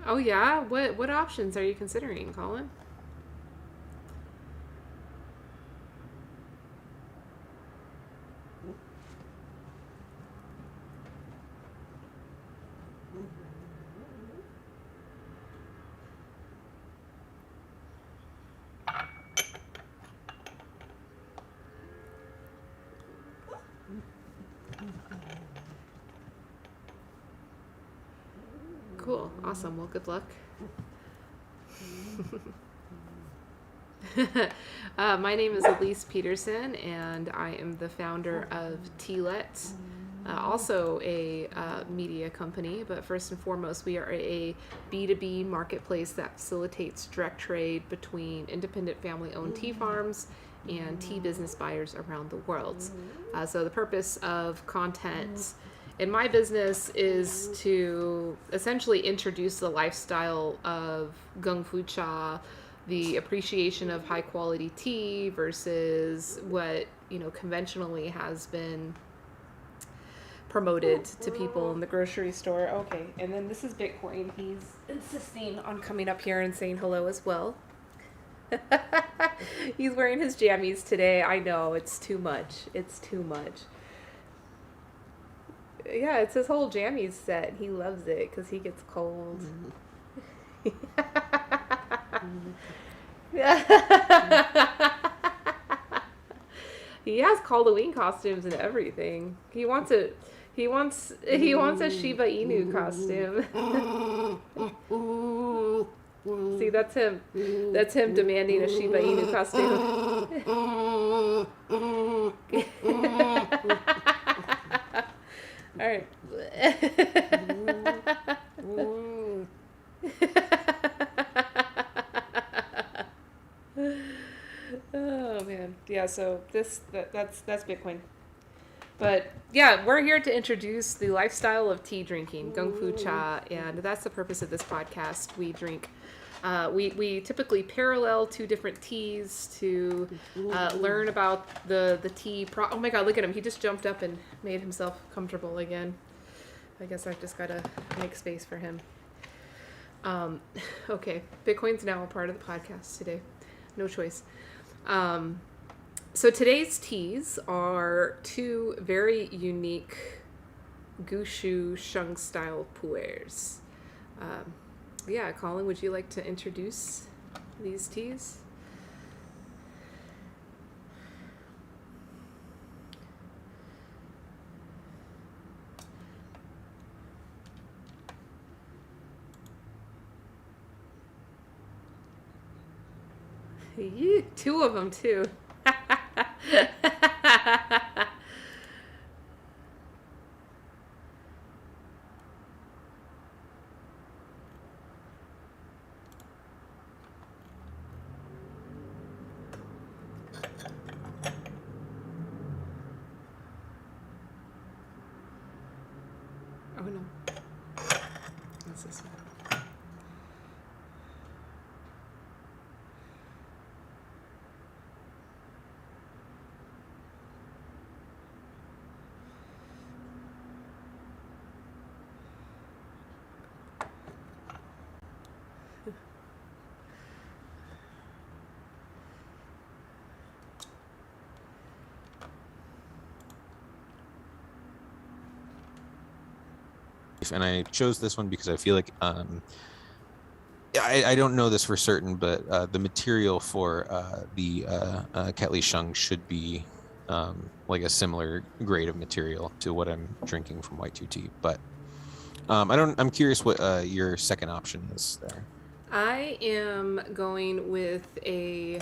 Oh yeah? What options are you considering, Colin? Cool. Awesome. Well, good luck. My name is Elise Peterson, and I am the founder of Tealet, also a media company. But first and foremost, we are a B2B marketplace that facilitates direct trade between independent family owned tea farms and tea business buyers around the world. So, the purpose of content in my business is to essentially introduce the lifestyle of Gung Fu Cha, the appreciation of high quality tea versus what conventionally has been promoted to people in the grocery store. Okay, and then this is Bitcoin. He's insisting on coming up here and saying hello as well. He's wearing his jammies today. I know, it's too much. It's too much. Yeah, it's his whole jammies set. He loves it because he gets cold. He has Halloween costumes and everything. He wants it. He wants a Shiba Inu costume. See, that's him. That's him demanding a Shiba Inu costume. All right. Oh man, yeah. So that's Bitcoin. But yeah, we're here to introduce the lifestyle of tea drinking, Gung Fu Cha, and that's the purpose of this podcast. We drink. We typically parallel two different teas to learn about the tea. Oh my God, look at him! He just jumped up and made himself comfortable again. I guess I've just got to make space for him. Okay, Bitcoin's now a part of the podcast today. No choice. So today's teas are two very unique Gushu Sheng style pu'ers. Yeah, Colin, would you like to introduce these teas? Two of them too. Oh no. That's this one. And I chose this one because I feel like I don't know this for certain, but the material for the Ketley Sheng should be like a similar grade of material to what I'm drinking from White 2T. But I'm curious what your second option is there. I am going with a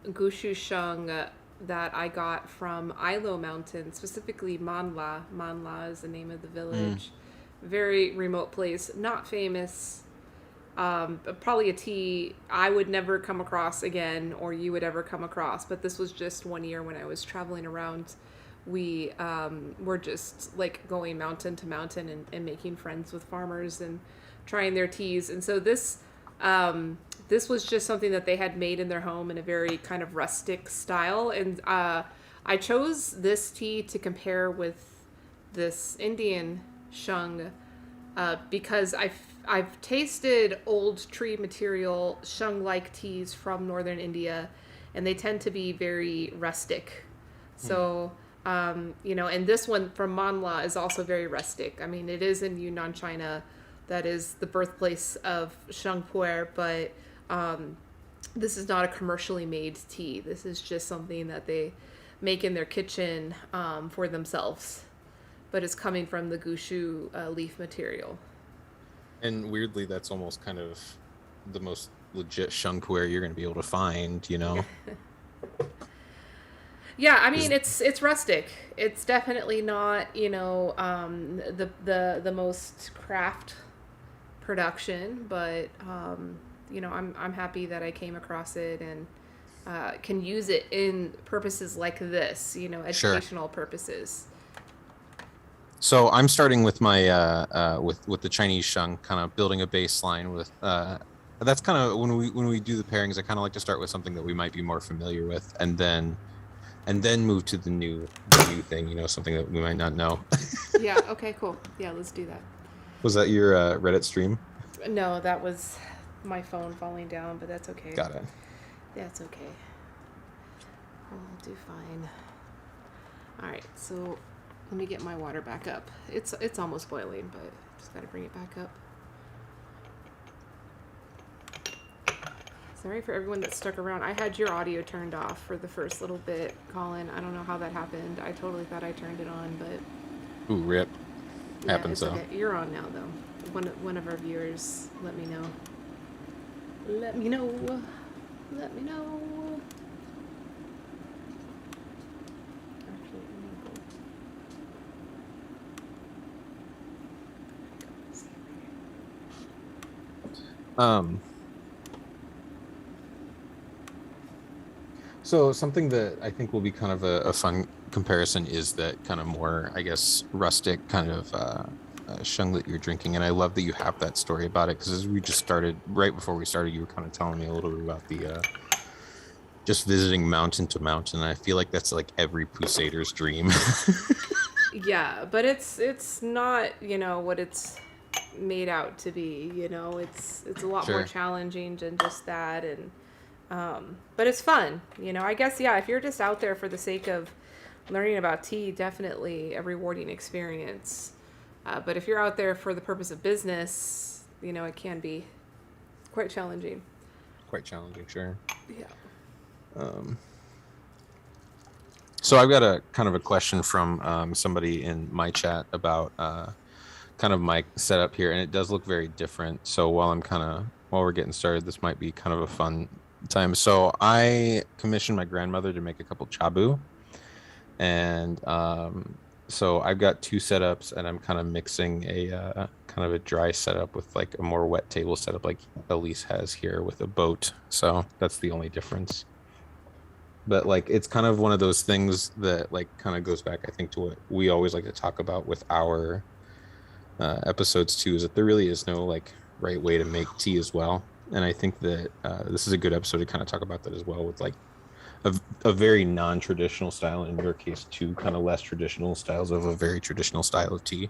Gushu Sheng that I got from Ilo Mountain, specifically Manla. Manla is the name of the village. Very remote place, not famous. Probably a tea I would never come across again, or you would ever come across. But this was just one year when I was traveling around. We were just like going mountain to mountain and making friends with farmers and trying their teas. And so this was just something that they had made in their home in a very kind of rustic style. And I chose this tea to compare with this Indian Sheng because I've tasted old tree material Sheng-like teas from Northern India, and they tend to be very rustic. Hmm. So, and this one from Manla is also very rustic. I mean, it is in Yunnan, China. That is the birthplace of Sheng Puer, but this is not a commercially made tea. This is just something that they make in their kitchen for themselves, but it's coming from the Gushu leaf material. And weirdly, that's almost kind of the most legit sheng puer you're going to be able to find, you Yeah. know? Yeah, I mean Is it's rustic. It's definitely not the most craft production, but I'm happy that I came across it and can use it in purposes like this, sure. educational purposes. So I'm starting with my with the Chinese sheng, kind of building a baseline with that's kind of when we do the pairings, I kind of like to start with something that we might be more familiar with, and then move to the new thing, you know, something that we might not know. Yeah. Okay. Cool. Yeah. Let's do that. Was that your Reddit stream? No, that was my phone falling down, but that's okay. Got it. That's okay. We'll do fine. All right. So let me get my water back up. It's almost boiling, but just got to bring it back up. Sorry for everyone that stuck around. I had your audio turned off for the first little bit, Colin. I don't know how that happened. I totally thought I turned it on, but Ooh, rip. yeah, Happens it's though. okay. You're on now, though. One of our viewers, let me know. Let me know. Let me know. Actually, let me go. Um, so something that I think will be kind of a fun comparison is that kind of more, I guess, rustic kind of sheng that you're drinking. And I love that you have that story about it because as we just started, right before we started, you were kind of telling me a little bit about the just visiting mountain to mountain. I feel like that's like every Pusader's dream. Yeah, but it's not what it's made out to be. It's a lot more Sure. challenging than just that, and but it's fun. I guess yeah. If you're just out there for the sake of learning about tea, definitely a rewarding experience. But if you're out there for the purpose of business, it can be quite challenging. Quite challenging, sure. Yeah. Um, so I've got a kind of a question from somebody in my chat about kind of my setup here, and it does look very different. So while we're getting started, this might be kind of a fun time. So I commissioned my grandmother to make a couple chabu, and so I've got two setups, and I'm kind of mixing a kind of a dry setup with like a more wet table setup, like Elise has here with a boat. So that's the only difference. But like it's kind of one of those things that like kind of goes back, I think, to what we always like to talk about with our episodes too, is that there really is no like right way to make tea as well. And I think that this is a good episode to kind of talk about that as well, with like a very non-traditional style, in your case two kind of less traditional styles of a very traditional style of tea.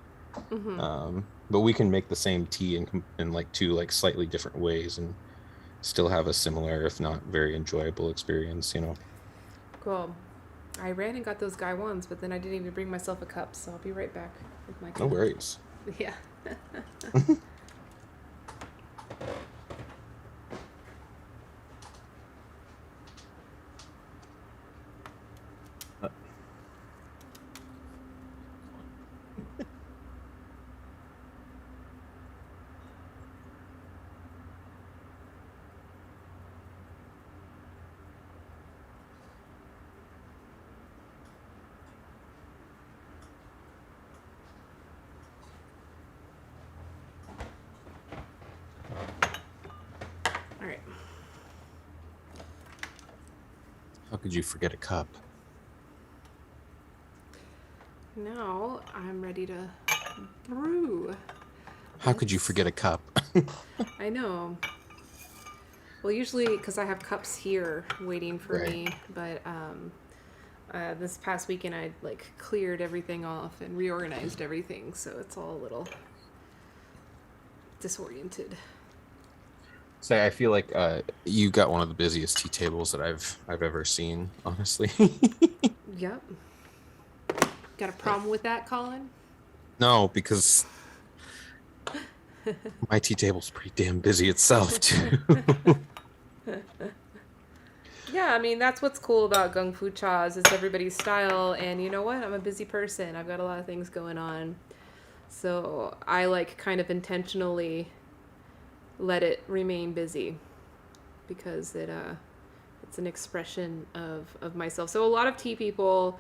Mm-hmm. But we can make the same tea in like two like slightly different ways and still have a similar, if not very enjoyable experience, you know. Cool. I ran and got those guy ones, but then I didn't even bring myself a cup, so I'll be right back with my No cup. worries. Yeah. All right. How could you forget a cup? Now I'm ready to brew. How could you forget a cup? I know. Well, usually because I have cups here waiting for Right. me, but this past weekend I like cleared everything off and reorganized everything, so it's all a little disoriented. So I feel like you got one of the busiest tea tables that I've ever seen, honestly. Yep. Got a problem with that, Colin? No, because my tea table's pretty damn busy itself too. Yeah, I mean, that's what's cool about Gung Fu Chas is everybody's style. And you know what? I'm a busy person. I've got a lot of things going on. So I like kind of intentionally let it remain busy because it's an expression of myself. So a lot of tea people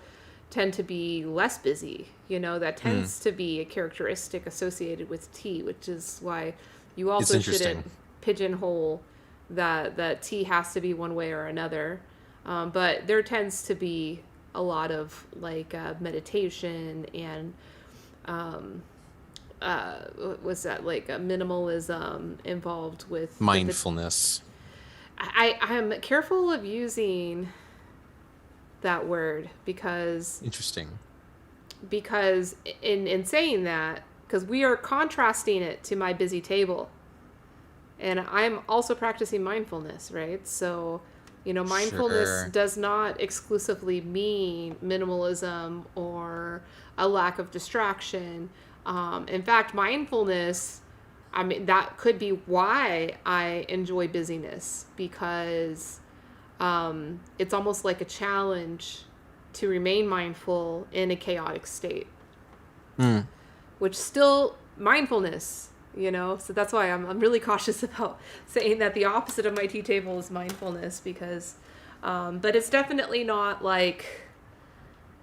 tend to be less busy. You know, that Mm, tends to be a characteristic associated with tea, which is why you it's also shouldn't interesting. pigeonhole that tea has to be one way or another. But there tends to be a lot of like meditation and what was that like a minimalism involved with the. Mindfulness. I am careful of using that word Interesting. because in saying that, because we are contrasting it to my busy table, and I'm also practicing mindfulness, right? So, you know, mindfulness Sure. does not exclusively mean minimalism or a lack of distraction. In fact, mindfulness, I mean, that could be why I enjoy busyness because it's almost like a challenge to remain mindful in a chaotic state, Mm. which still mindfulness, you know? So that's why I'm really cautious about saying that the opposite of my tea table is mindfulness because, but it's definitely not like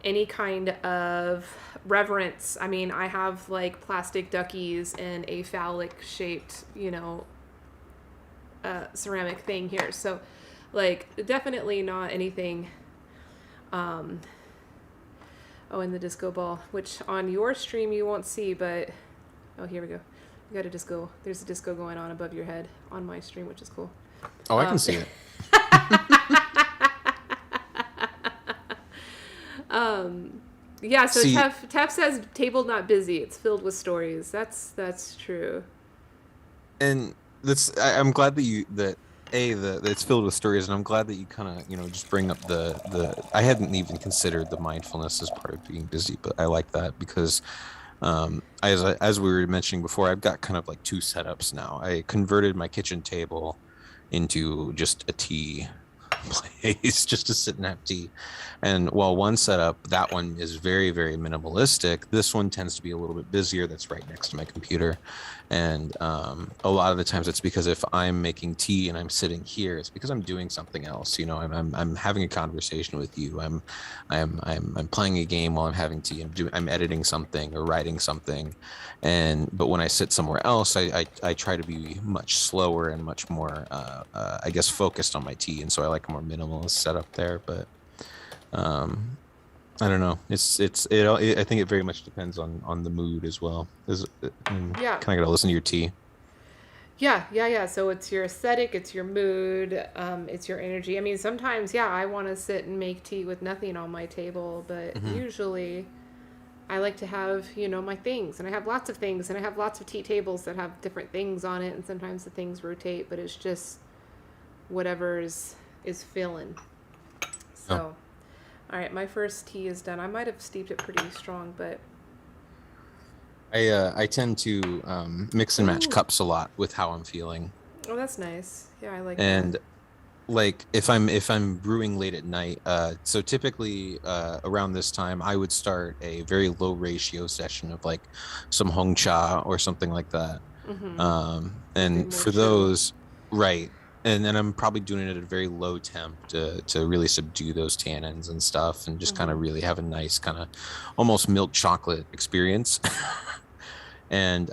any kind of reverence. I mean, I have like plastic duckies and a phallic shaped, you know, ceramic thing here. So, like, definitely not anything. Um, oh, and the disco ball, which on your stream you won't see, but oh, here we go. You got a disco. There's a disco going on above your head on my stream, which is cool. Oh, I can Um, see it. yeah. So See, Tef says table not busy. It's filled with stories. That's true. and I'm glad that you that that it's filled with stories, and I'm glad that you kind of just bring up the I hadn't even considered the mindfulness as part of being busy, but I like that because as we were mentioning before, I've got kind of like two setups now. I converted my kitchen table into just a tea place just to sit and have tea. And while one setup, that one is very, very minimalistic, this one tends to be a little bit busier. That's right next to my computer. And a lot of the times it's because if I'm making tea and I'm sitting here, it's because I'm doing something else. I'm having a conversation with you. I'm playing a game while I'm having tea. I'm editing something or writing something. But when I sit somewhere else, I try to be much slower and much more I guess focused on my tea, and so I like a more minimalist setup there. But um, I don't know. I think it very much depends on the mood as well. Is kind Yeah. of gotta listen to your tea. Yeah. So it's your aesthetic, it's your mood, it's your energy. I mean, sometimes, yeah, I want to sit and make tea with nothing on my table, but Hmm. usually I like to have, you know, my things. And I have lots of things, and I have lots of tea tables that have different things on it, and sometimes the things rotate, but it's just whatever is filling. Oh, So, all right, my first tea is done. I might have steeped it pretty strong, but I tend to mix and match ooh, cups a lot with how I'm feeling, oh, that's nice. Yeah, I like that. and like if I'm brewing late at night, so typically around this time I would start a very low ratio session of like some hong cha or something like that. Mm-hmm. Something And more for chill. those, right, and then I'm probably doing it at a very low temp to really subdue those tannins and stuff, and just kind Mm-hmm. of really have a nice kind of almost milk chocolate experience. And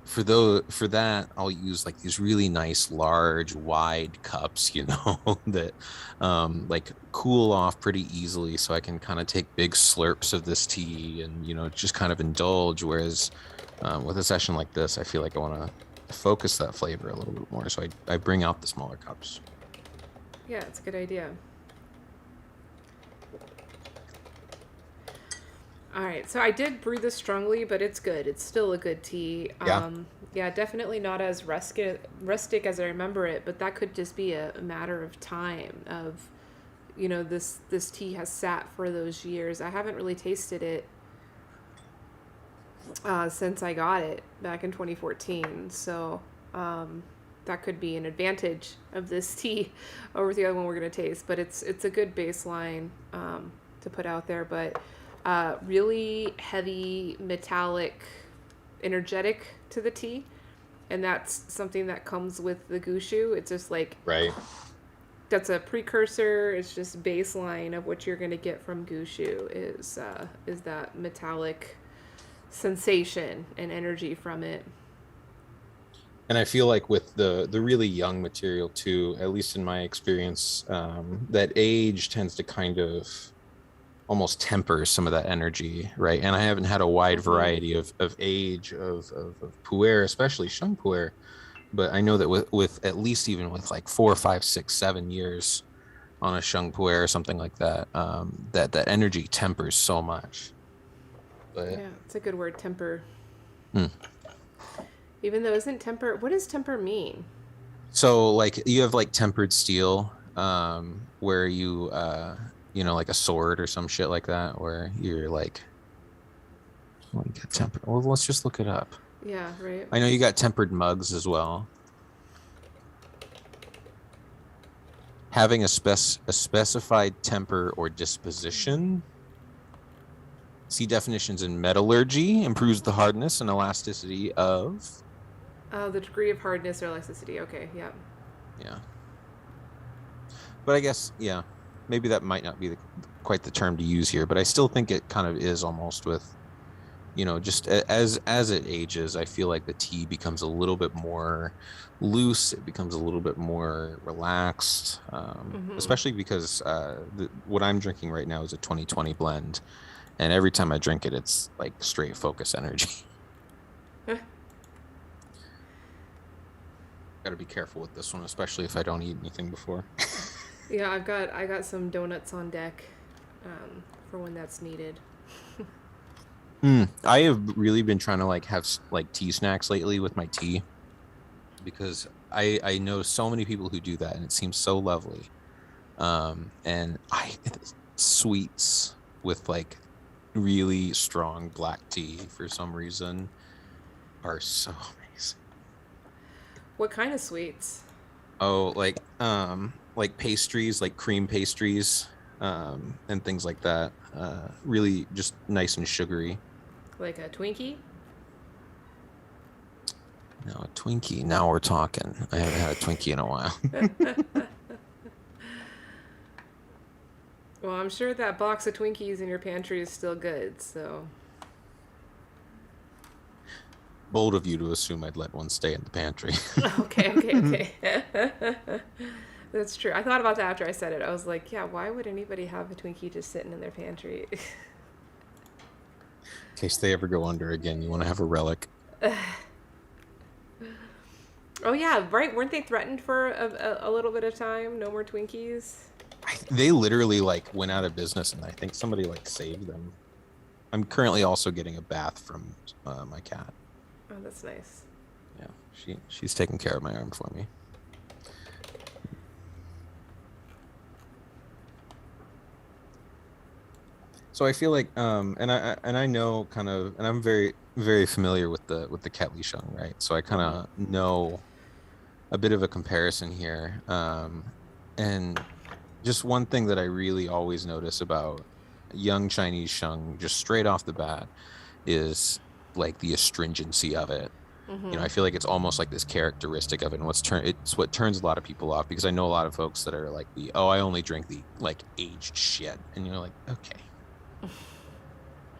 for that, I'll use like these really nice, large, wide cups, that like cool off pretty easily, so I can kind of take big slurps of this tea and just kind of indulge. Whereas with a session like this, I feel like I want to focus that flavor a little bit more, so I bring out the smaller cups. Yeah, it's a good idea. All right, so I did brew this strongly, but it's good. It's still a good tea. Yeah. Yeah, definitely not as rustic as I remember it, but that could just be a matter of time. Of this tea has sat for those years. I haven't really tasted it since I got it back in 2014. So that could be an advantage of this tea over the other one we're gonna taste. But it's a good baseline to put out there. But really heavy, metallic, energetic to the tea, and that's something that comes with the gushu. It's just like Right. that's a precursor. It's just baseline of what you're gonna get from gushu is that metallic sensation and energy from it. And I feel like with the really young material too, at least in my experience, that age tends to kind of almost temper some of that energy, right? And I haven't had a wide Mm-hmm. variety of age of pu'er, especially Sheng pu'er, but I know that with at least even with like 4, 5, 6, 7 years on a Sheng pu'er or something like that, that energy tempers so much. But Yeah, it's a good word, temper. hmm. Even though isn't temper, what does temper mean? So like you have like tempered steel, where like a sword or some shit like that, where you're like, well, you got tempered. Well, let's just look it up. Yeah, right. I know you got tempered mugs as well. Having a specified temper or disposition. See definitions in metallurgy, improves the hardness and elasticity of. The degree of hardness or elasticity. Okay, yeah. Yeah. But I guess, yeah, maybe that might not be quite the term to use here, but I still think it kind of is almost with, just as it ages, I feel like the tea becomes a little bit more loose. It becomes a little bit more relaxed, Mm-hmm. especially because what I'm drinking right now is a 2020 blend. And every time I drink it, it's like straight focus energy. Got to be careful with this one, especially if I don't eat anything before. Yeah, I got some donuts on deck, for when that's needed. I have really been trying to like have like tea snacks lately with my tea because I know so many people who do that and it seems so lovely. And I sweets with like really strong black tea for some reason are so amazing. What kind of sweets? Oh, like pastries, like cream pastries, and things like that. Really just nice and sugary. Like a Twinkie? Now a Twinkie. Now we're talking. I haven't had a Twinkie in a while. Well, I'm sure that box of Twinkies in your pantry is still good, so. Bold of you to assume I'd let one stay in the pantry. Okay, okay, okay. That's true. I thought about that after I said it. I was like, yeah, why would anybody have a Twinkie just sitting in their pantry? In case they ever go under again, you want to have a relic. Oh, yeah, right. Weren't they threatened for a little bit of time? No more Twinkies? They literally like went out of business, and I think somebody like saved them. I'm currently also getting a bath from my cat. Oh, that's nice. Yeah, she's taking care of my arm for me. So I feel like and I know kind of, and I'm very very familiar with the Ketley Shung, right? So I kind Mm-hmm. of know a bit of a comparison here. And just one thing that I really always notice about young Chinese Shung, just straight off the bat, is like the astringency of it. Mm-hmm. I feel like it's almost like this characteristic of it, and it's what turns a lot of people off, because I know a lot of folks that are like I only drink the like aged shit, and you're like,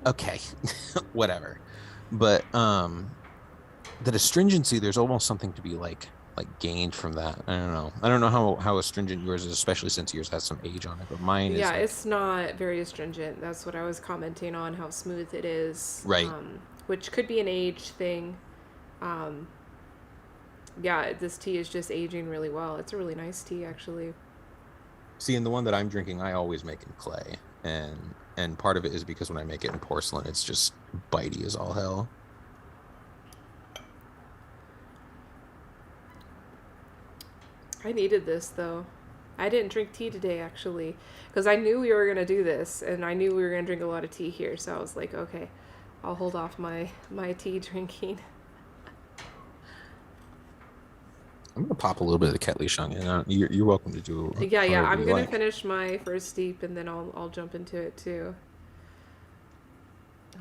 okay, whatever. But that astringency, there's almost something to be like gained from that. I don't know how astringent yours is, especially since yours has some age on it, but mine is Yeah, like it's not very astringent. That's what I was commenting on, how smooth it is, right. which could be an age thing. Um, yeah, this tea is just aging really well. It's a really nice tea, actually. See, in the one that I'm drinking, I always make in clay, and and part of it is because when I make it in porcelain, it's just bitey as all hell. I needed this though. I didn't drink tea today actually, because I knew we were gonna do this, and I knew we were gonna drink a lot of tea here. So I was like, okay, I'll hold off my tea drinking. I'm gonna pop a little bit of the Ketley Sheng in. You're welcome to do Yeah. however I'm you gonna like. finish my first steep, and then I'll jump into it too.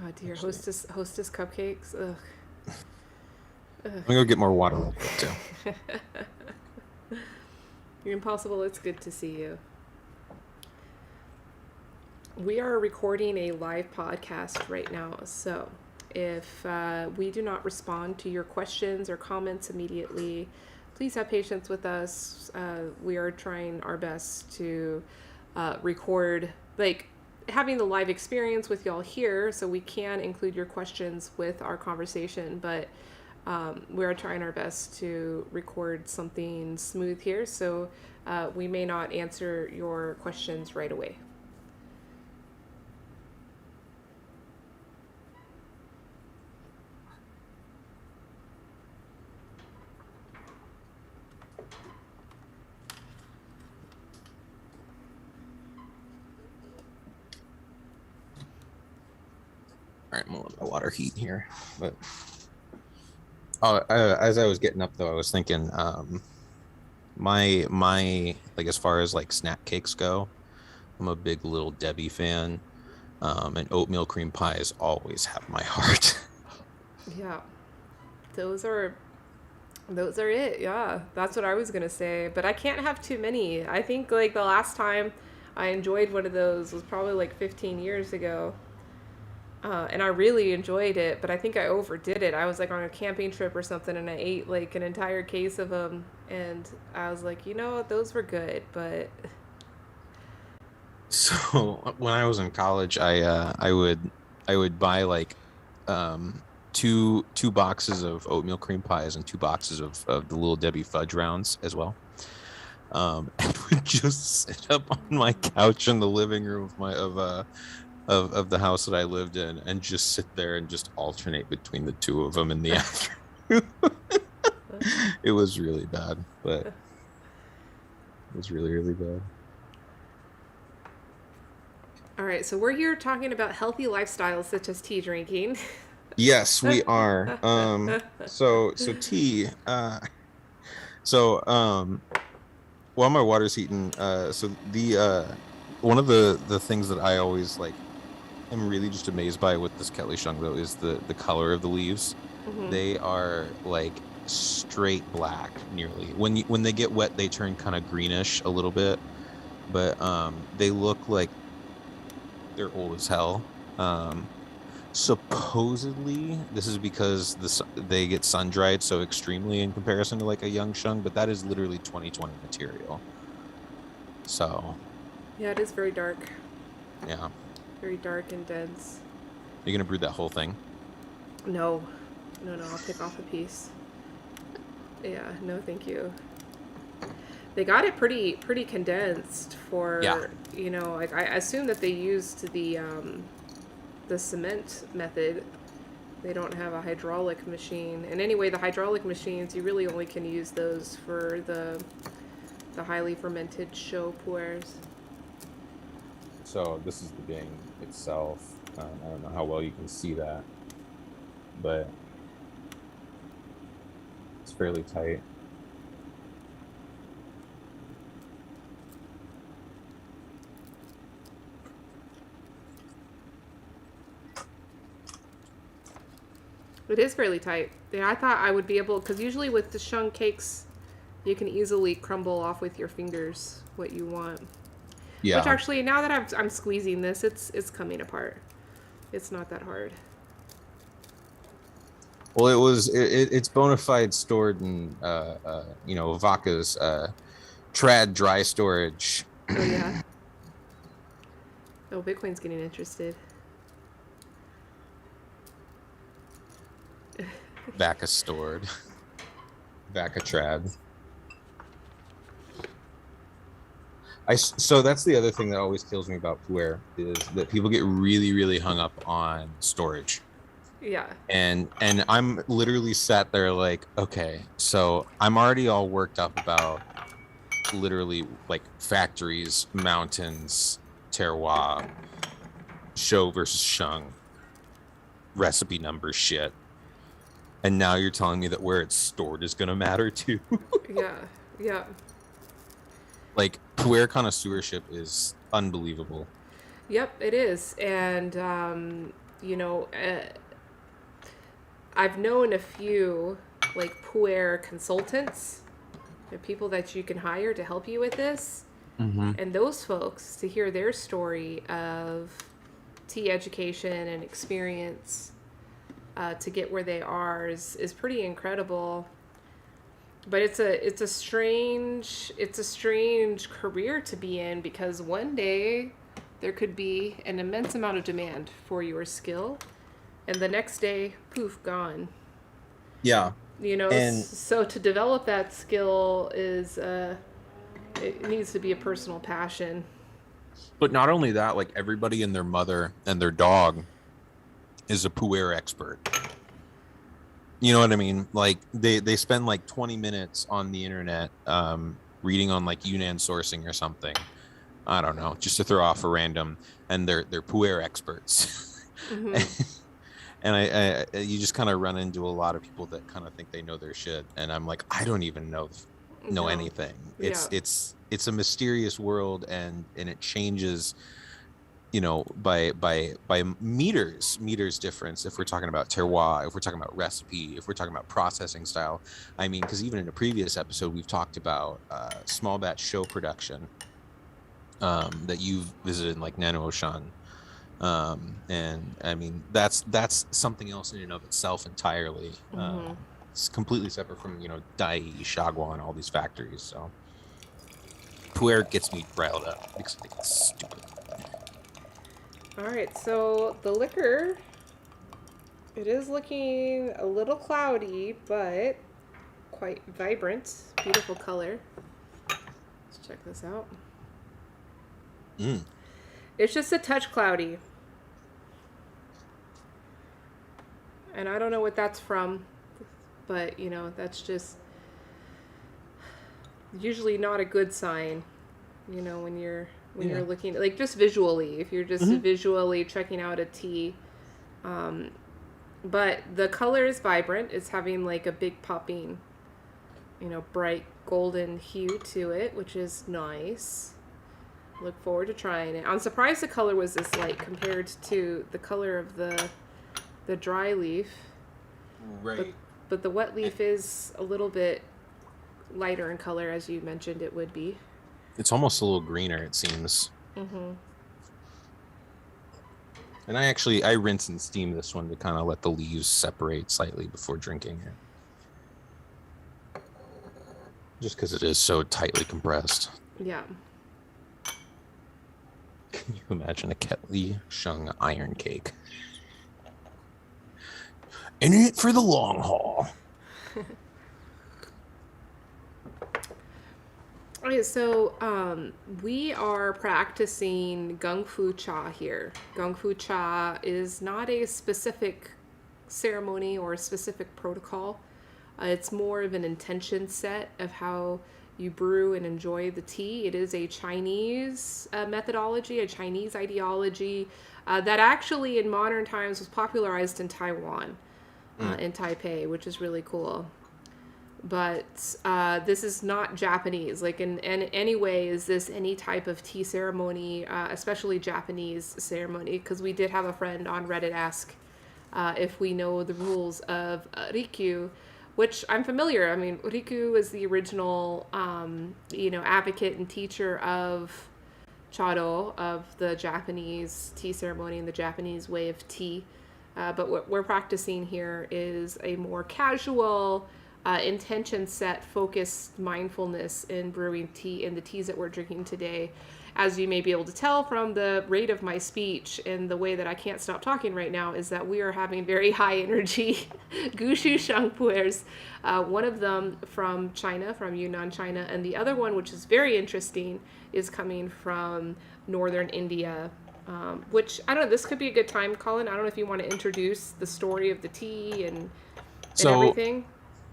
Oh dear, Actually, hostess cupcakes. Ugh. I'm gonna go get more water real quick too. You're impossible. It's good to see you. We are recording a live podcast right now, so if we do not respond to your questions or comments immediately, please have patience with us. We are trying our best to record, like, having the live experience with y'all here, so we can include your questions with our conversation, but we are trying our best to record something smooth here, so we may not answer your questions right away. All right, I'm gonna let my water heat here. But as I was getting up though, I was thinking, my like as far as like snack cakes go, I'm a big Little Debbie fan. And oatmeal cream pies always have my heart. Yeah, those are it. Yeah, that's what I was gonna say. But I can't have too many. I think like the last time I enjoyed one of those was probably like 15 years ago. And I really enjoyed it, but I think I overdid it. I was like on a camping trip or something, and I ate like an entire case of them, and I was like, you know what, those were good, but So when I was in college, I would buy like two boxes of oatmeal cream pies and two boxes of the Little Debbie fudge rounds as well. And would just sit up on my couch in the living room of my of the house that I lived in and just sit there and just alternate between the two of them in the afternoon. It was really bad, but it was really, really bad. all right. So we're here talking about healthy lifestyles such as tea drinking. Yes, we are. So tea. So while my water's heating, so the one of the things that I always like am really just amazed by with this Ketley Sheng though is the color of the leaves. Mm-hmm. They are like straight black nearly. When they get wet, they turn kind of greenish a little bit, but they look like they're old as hell. Supposedly this is because they get sun dried so extremely in comparison to like a young shung, but that is literally 2020 material. So Yeah, it is very dark, yeah, very dark and dense. you're gonna brew that whole thing. No, no, I'll pick off a piece. Yeah, no, thank you. They got it pretty condensed for, Yeah. like I assume that they used the cement method. They don't have a hydraulic machine. And anyway, the hydraulic machines, you really only can use those for the highly fermented show pours. So this is the bean itself. I don't know how well you can see that, but it's fairly tight. It is fairly tight. Yeah, I thought I would be able, because usually with the shung cakes, you can easily crumble off with your fingers what you want. Yeah. Which actually, now that I'm squeezing this, it's coming apart. It's not that hard. Well, it's bona fide stored in Vaca's trad dry storage. Oh yeah. Oh, Bitcoin's getting interested. Vaca stored. Vaca trad. So that's the other thing that always kills me about pu'er is that people get really, really hung up on storage. Yeah. And I'm literally sat there like, okay, so I'm already all worked up about literally like factories, mountains, terroir, show versus sheng, recipe number shit. And now you're telling me that where it's stored is gonna matter too. Yeah. Yeah. Like pu'er connoisseurship is unbelievable. Yep, it is. And, you know, I've known a few like pu'er consultants, the people that you can hire to help you with this. Mm-hmm. And those folks, to hear their story of tea education and experience to get where they are is pretty incredible. But it's a strange career to be in, because one day there could be an immense amount of demand for your skill, and the next day, poof, gone. Yeah. You know, And so to develop that skill is it needs to be a personal passion. but not only that, like everybody and their mother and their dog is a pu'er expert. You know what I mean? Like they spend like 20 minutes on the internet reading on like Yunnan sourcing or something. I don't know, just to throw off a random, and they're pu'er experts. Mm-hmm. And I you just kind of run into a lot of people that kind of think they know their shit, and I'm like, I don't even know No. anything. Yeah. It's a mysterious world, and it changes, you know, by meters difference. If we're talking about terroir, if we're talking about recipe, if we're talking about processing style. I mean, because even in a previous episode we've talked about small batch show production that you've visited in like Nano Ocean. And I mean that's something else in and of itself entirely. Mm-hmm. It's completely separate from, you know, Dai, Shagwa, and all these factories. So pu'er gets me riled up because I think it's stupid. All right, so the liquor, it is looking a little cloudy, but quite vibrant. Beautiful color. Let's check this out. Mm. It's just a touch cloudy. And I don't know what that's from, but you know, that's just usually not a good sign, you know, when you're looking like just visually, if you're just visually checking out a tea. But the color is vibrant. It's having like a big popping, you know, bright golden hue to it, which is nice. Look forward to trying it. I'm surprised the color was this light compared to the color of the dry leaf. Right. But the wet leaf is a little bit lighter in color, as you mentioned it would be. It's almost a little greener, it seems. Mm-hmm. And I rinse and steam this one to kind of let the leaves separate slightly before drinking it. Just because it is so tightly compressed. Yeah. Can you imagine a Ketley Sheng iron cake? In it for the long haul. Okay, so we are practicing Gung Fu Cha here. Gung Fu Cha is not a specific ceremony or a specific protocol. It's more of an intention set of how you brew and enjoy the tea. It is a Chinese methodology, a Chinese ideology that actually in modern times was popularized in Taiwan, in Taipei, which is really cool. But this is not Japanese. Like in any way, is this any type of tea ceremony, especially Japanese ceremony? Because we did have a friend on Reddit ask if we know the rules of Rikyu, which I'm familiar. I mean, Rikyu is the original, advocate and teacher of Chado, of the Japanese tea ceremony and the Japanese way of tea. But what we're practicing here is a more casual, intention set, focused mindfulness in brewing tea, in the teas that we're drinking today. as you may be able to tell from the rate of my speech and the way that I can't stop talking right now, is that we are having very high energy Gushu Shangpuers. One of them from China, from Yunnan, China, and the other one, which is very interesting, is coming from Northern India. Which, I don't know, this could be a good time, Colin. I don't know if you want to introduce the story of the tea and So everything.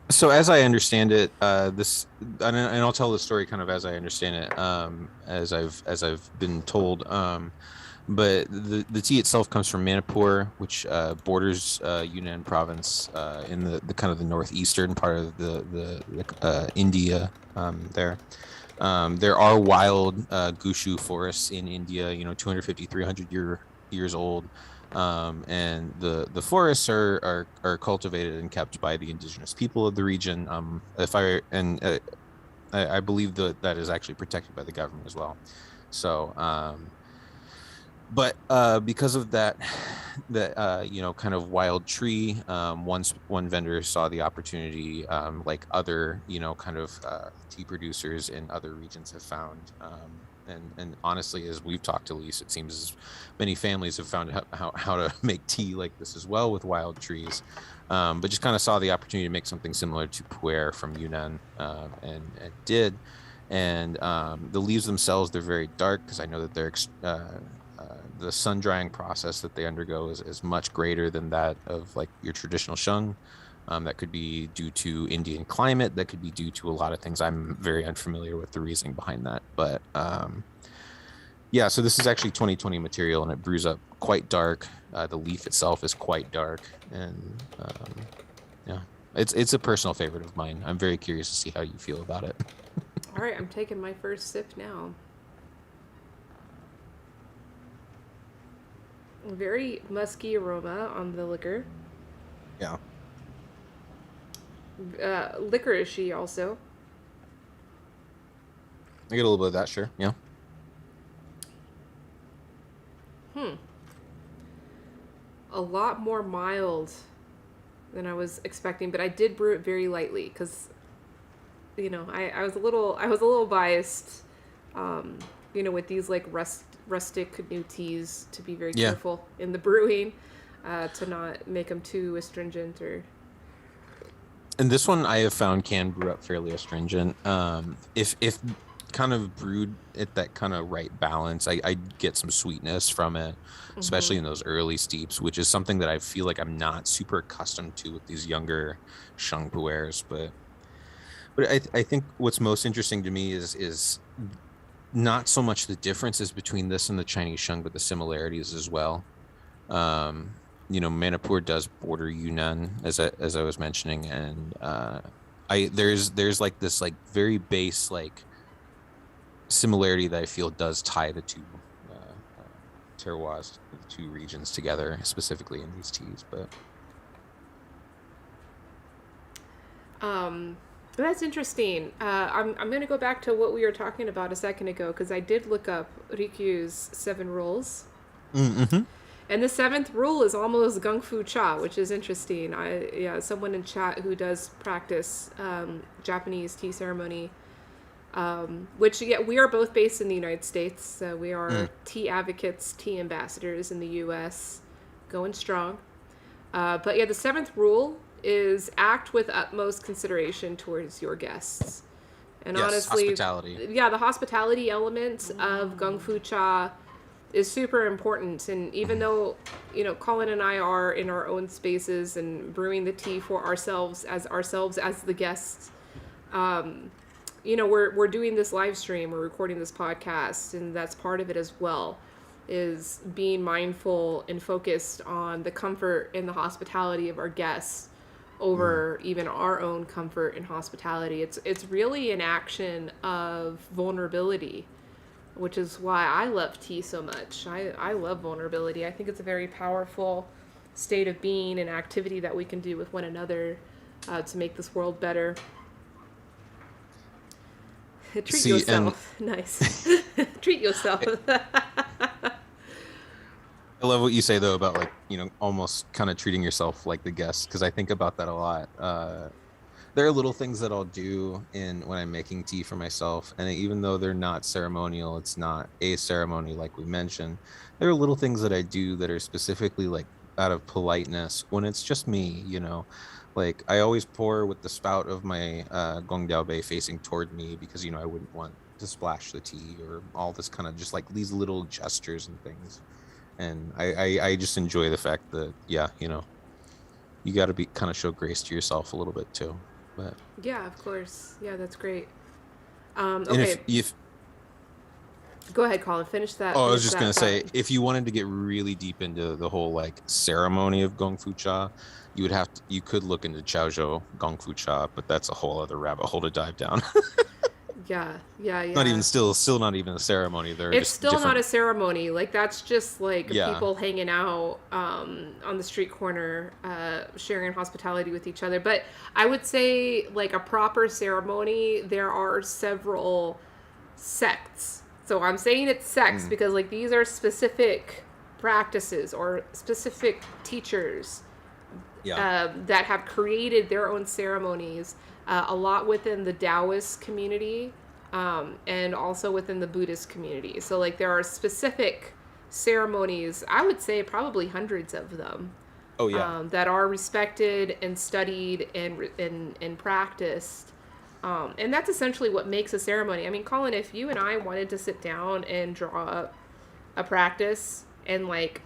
So as I understand it, and I'll tell the story kind of as I understand it, as I've been told. But the tea itself comes from Manipur, which borders Yunnan province in the kind of the northeastern part of the India there. There are wild Gushu forests in India, 250, 300 years old. And the forests are cultivated and kept by the indigenous people of the region. If I and I believe that is actually protected by the government as well. So, but because of that kind of wild tree, once one vendor saw the opportunity, like other kind of tea producers in other regions have found. And honestly, as we've talked to Lise, it seems many families have found how to make tea like this as well with wild trees. But just kind of saw the opportunity to make something similar to pu'er from Yunnan, and did. And the leaves themselves, they're very dark because I know that the sun drying process that they undergo is much greater than that of like your traditional sheng. That could be due to Indian climate. That could be due to a lot of things. I'm very unfamiliar with the reasoning behind that. But yeah, so this is actually 2020 material, and it brews up quite dark. The leaf itself is quite dark. And yeah, it's a personal favorite of mine. I'm very curious to see how you feel about it. All right, I'm taking my first sip now. Very musky aroma on the liquor. Yeah. Licoricey also. I get a little bit of that, sure. Yeah. A lot more mild than I was expecting, but I did brew it very lightly because, I was a little biased, with these like rustic new teas, to be very careful in the brewing, to not make them too astringent or. And this one I have found can brew up fairly astringent. If kind of brewed at that kind of right balance, I get some sweetness from it, especially in those early steeps, which is something that I feel like I'm not super accustomed to with these younger Sheng pu'ers. But I think what's most interesting to me is not so much the differences between this and the Chinese Sheng, but the similarities as well. Manipur does border Yunnan, as I was mentioning, and there's like this like very base like similarity that I feel does tie the two terroirs, the two regions together, specifically in these teas. But That's interesting. I'm going to go back to what we were talking about a second ago, because I did look up Rikyu's 7 rules. Mm-hmm. And the 7th rule is almost Gung Fu Cha, which is interesting. Someone in chat who does practice Japanese tea ceremony, which we are both based in the United States. So we are tea advocates, tea ambassadors in the U.S., going strong. But the 7th rule is act with utmost consideration towards your guests. And honestly, hospitality. Yeah, the hospitality element of Gung Fu Cha is super important. And even though, Colin and I are in our own spaces and brewing the tea for ourselves as the guests, we're doing this live stream, we're recording this podcast, and that's part of it as well, is being mindful and focused on the comfort and the hospitality of our guests over even our own comfort and hospitality. It's really an action of vulnerability, which is why I love tea so much. I love vulnerability. I think it's a very powerful state of being and activity that we can do with one another to make this world better. Treat yourself. Nice. Treat yourself. I love what you say though about almost kind of treating yourself like the guest, because I think about that a lot. there are little things that I'll do in when I'm making tea for myself, and even though they're not ceremonial, it's not a ceremony like we mentioned. There are little things that I do that are specifically like out of politeness when it's just me, you know. Like I always pour with the spout of my gongdiao bei facing toward me because I wouldn't want to splash the tea or all this kind of just like these little gestures and things. And I just enjoy the fact that you got to be kind of show grace to yourself a little bit too. But Yeah, of course. Yeah, that's great. and if Okay, if go ahead, Colin. Finish that. oh, I was Finish just that gonna thought. say, if you wanted to get really deep into the whole like ceremony of Gong Fu Cha, you could look into Chaozhou Gong Fu Cha, but that's a whole other rabbit hole to dive down. Yeah, yeah, Not even yeah. still not even a ceremony. There are It's just still not different. a ceremony. Like that's just like Yeah, people hanging out on the street corner, sharing hospitality with each other. But I would say like a proper ceremony, there are several sects. So I'm saying it's sects mm, because like these are specific practices or specific teachers yeah, that have created their own ceremonies, a lot within the Taoist community, and also within the Buddhist community. So, like, there are specific ceremonies, I would say probably hundreds of them, oh yeah, that are respected and studied and practiced. And that's essentially what makes a ceremony. I mean, Colin, if you and I wanted to sit down and draw up a practice and, like,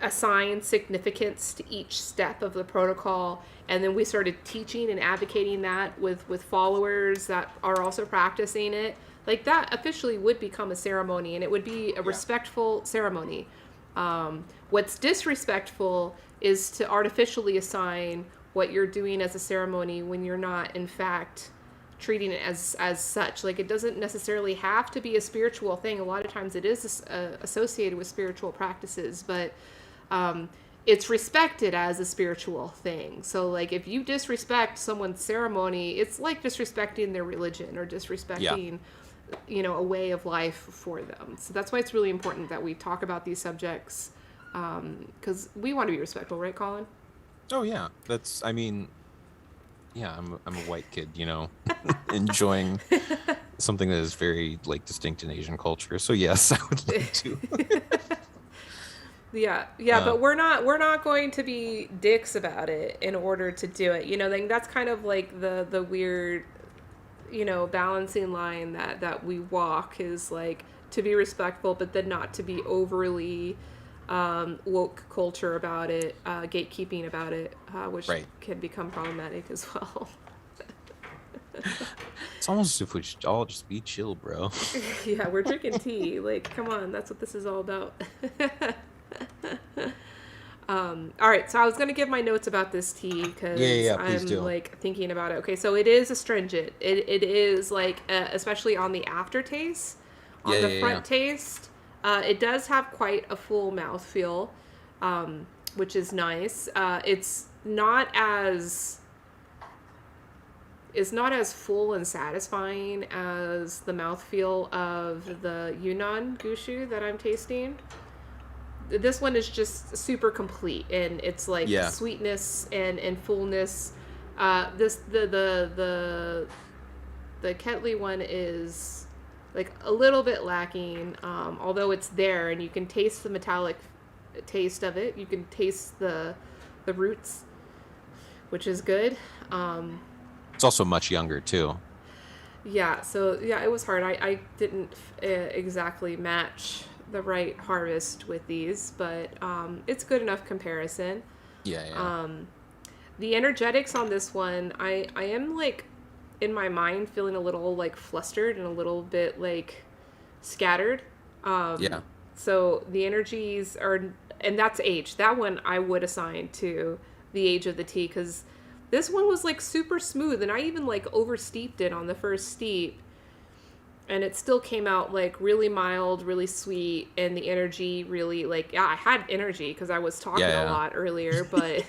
assign significance to each step of the protocol, and then we started teaching and advocating that with followers that are also practicing it, like that officially would become a ceremony, and it would be a yeah, respectful ceremony. What's disrespectful is to artificially assign what you're doing as a ceremony when you're not in fact treating it as such. Like, it doesn't necessarily have to be a spiritual thing. A lot of times it is associated with spiritual practices, but it's respected as a spiritual thing. So, like, if you disrespect someone's ceremony, it's like disrespecting their religion or yeah. disrespecting, a way of life for them. So that's why it's really important that we talk about these subjects, because we want to be respectful, right, Colin? Oh yeah. I mean, yeah. I'm a white kid, enjoying something that is very like distinct in Asian culture. So yes, I would like to. Yeah, yeah, Uh, but we're not going to be dicks about it in order to do it. Then that's kind of like the weird, balancing line that we walk, is like to be respectful, but then not to be overly woke culture about it, gatekeeping about it, which right. can become problematic as well. It's almost as if we should all just be chill, bro. Yeah, we're drinking tea. Like, come on, that's what this is all about. All right, so I was going to give my notes about this tea Yeah, yeah, because yeah. Please I'm do. like thinking about it. Okay, so it is astringent. It is like, especially on the aftertaste, Yeah, on the yeah, yeah. front taste, it does have quite a full mouthfeel, which is nice. It's not as full and satisfying as the mouthfeel of the Yunnan Gushu that I'm tasting. This one is just super complete, and it's like Yeah. sweetness and fullness. This the Ketley one is like a little bit lacking, although it's there, and you can taste the metallic taste of it. You can taste the roots, which is good. It's also much younger too. Yeah, so yeah, it was hard. I didn't exactly match the right harvest with these, but it's good enough comparison. Yeah, yeah. The energetics on this one, I am like in my mind feeling a little like flustered and a little bit like scattered. Yeah. So the energies are, and that's age. That one I would assign to the age of the tea, because this one was like super smooth, and I even like oversteeped it on the first steep, and it still came out like really mild, really sweet, and the energy really, like, yeah, I had energy because I was talking Yeah, a yeah. lot earlier, but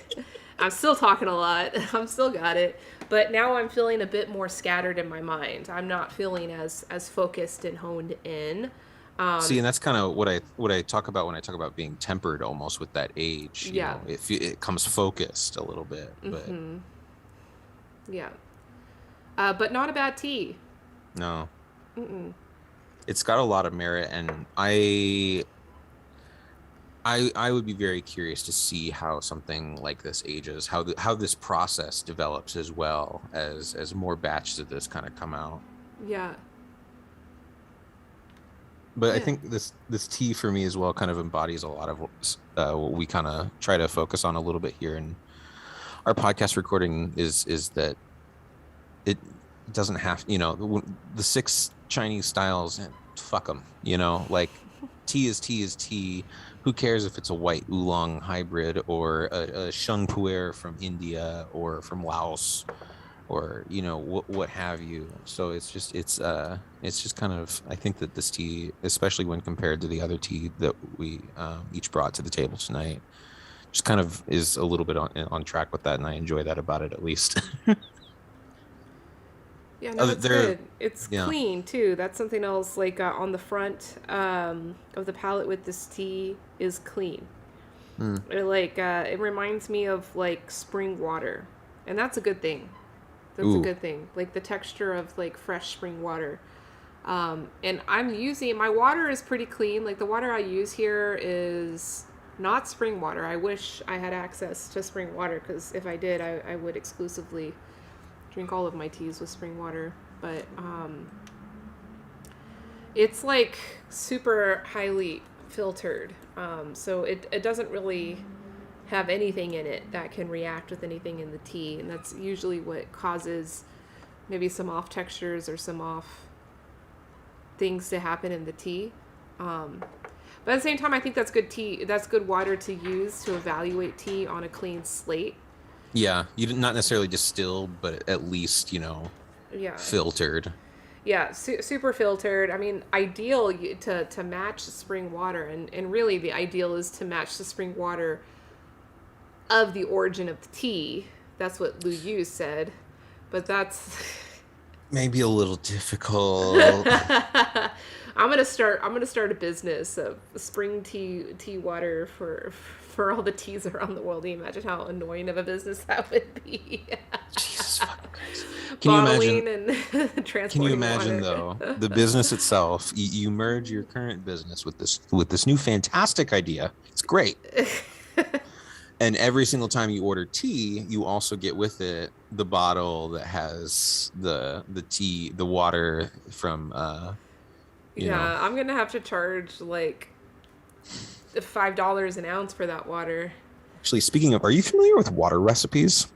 I'm still talking a lot. I'm still got it. But now I'm feeling a bit more scattered in my mind. I'm not feeling as focused and honed in. See, and that's kind of what I talk about when I talk about being tempered almost with that age, Yeah. it comes focused a little bit, but Yeah. But not a bad tea. No, Mm-mm. it's got a lot of merit, and I would be very curious to see how something like this ages, how this process develops as well as more batches of this kind of come out. Yeah. But I Yeah. think this tea for me as well kind of embodies a lot of what we kind of try to focus on a little bit here in our podcast recording is that it doesn't have, the six Chinese styles, fuck them, like tea is tea is tea. Who cares if it's a white oolong hybrid or a Sheng pu'er from India or from Laos or what have you. So it's just kind of, I think that this tea, especially when compared to the other tea that we each brought to the table tonight, just kind of is a little bit on track with that, and I enjoy that about it at least. Yeah, no, Other that's there, good. It's yeah. clean too. That's something else. Like on the front of the palette with this tea is clean. Mm. It reminds me of like spring water, and that's a good thing. That's a Ooh. good thing. Like the texture of like fresh spring water. And I'm using my water is pretty clean. Like the water I use here is not spring water. I wish I had access to spring water because if I did, I would exclusively drink all of my teas with spring water. But it's like super highly filtered. So it doesn't really have anything in it that can react with anything in the tea. And that's usually what causes maybe some off textures or some off things to happen in the tea. But at the same time, I think that's good tea. That's good water to use to evaluate tea on a clean slate. Yeah, you did not necessarily distilled, but at least, Yeah, filtered. yeah, super filtered. I mean, ideal to match spring water, and really the ideal is to match the spring water of the origin of the tea. That's what Lu Yu said, but that's Maybe a little difficult. I'm gonna start a business of spring tea water for all the teas around the world. Can you imagine how annoying of a business that would be? Jesus fucking Christ. Can you imagine? Bottling and Can you transporting imagine water. though, the business itself, you merge your current business with this new fantastic idea. It's great. And every single time you order tea, you also get with it the bottle that has the tea, the water from you know. Yeah, I'm gonna have to charge like $5 an ounce for that water. Actually, speaking of, are you familiar with water recipes?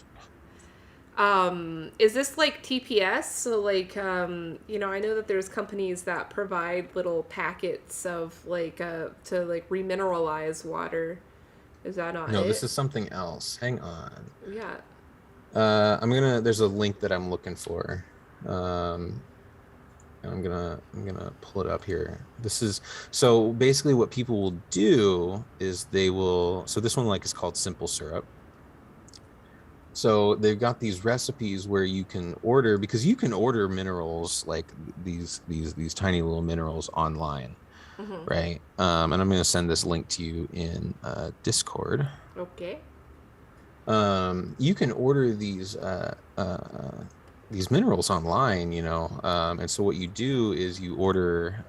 Is this like TPS? So like, I know that there's companies that provide little packets of like, to like remineralize water. Is that not No, this it? is something else. Hang on. Yeah. There's a link that I'm looking for. Um, I'm gonna pull it up here. This is so basically what people will do is so this one like is called simple syrup. So they've got these recipes where you can order, because you can order minerals like these tiny little minerals online, Mm-hmm. right? And I'm gonna send this link to you in Discord. Okay. You can order these minerals online, and so what you do is you order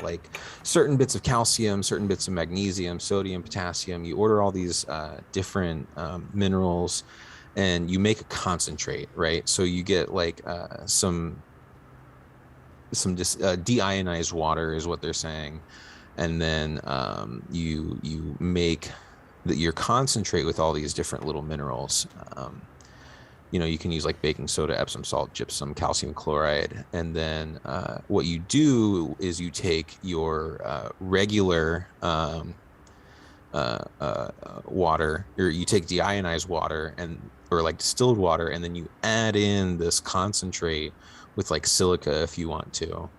like certain bits of calcium, certain bits of magnesium, sodium, potassium. You order all these different minerals, and you make a concentrate, right? So you get like some just deionized water is what they're saying, and then you make your concentrate with all these different little minerals. You can use like baking soda, Epsom salt, gypsum, calcium chloride, and then what you do is you take your regular water, or you take deionized water or like distilled water, and then you add in this concentrate with like silica if you want to,